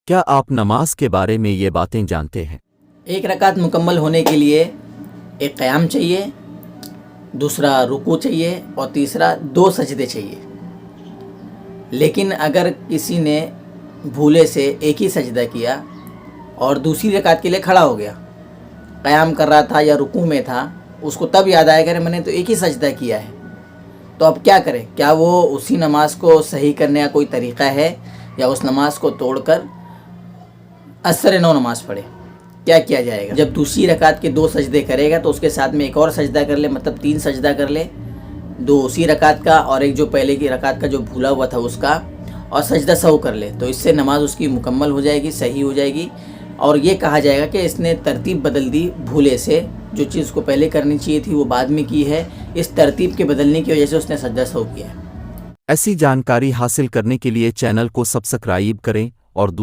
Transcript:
کیا آپ نماز کے بارے میں یہ باتیں جانتے ہیں؟ ایک رکعت مکمل ہونے کے لیے ایک قیام چاہیے، دوسرا رکوع چاہیے اور تیسرا 2 سجدے چاہیے۔ لیکن اگر کسی نے بھولے سے ایک ہی سجدہ کیا اور دوسری رکعت کے لیے کھڑا ہو گیا، قیام کر رہا تھا یا رکوع میں تھا، اس کو تب یاد آیا کہ میں نے تو ایک ہی سجدہ کیا ہے، تو اب کیا کرے؟ کیا وہ اسی نماز کو صحیح کرنے کا کوئی طریقہ ہے یا اس نماز کو توڑ کر اثر نو نماز پڑھے؟ کیا کیا جائے گا؟ جب دوسری رکعت کے 2 سجدے کرے گا تو اس کے ساتھ میں ایک اور سجدہ کر لے، مطلب 3 سجدہ کر لے، 2 اسی رکعت کا اور ایک جو پہلے کی رکعت کا جو بھولا ہوا تھا اس کا، اور سجدہ سہو کر لے، تو اس سے نماز اس کی مکمل ہو جائے گی، صحیح ہو جائے گی، اور یہ کہا جائے گا کہ اس نے ترتیب بدل دی بھولے سے، جو چیز کو پہلے کرنی چاہیے تھی وہ بعد میں کی ہے، اس ترتیب کے بدلنے کی وجہ سے اس نے سجدہ سہو کیا ہے۔ ایسی جانکاری حاصل کرنے کے لیے چینل کو سبسکرائب کریں اور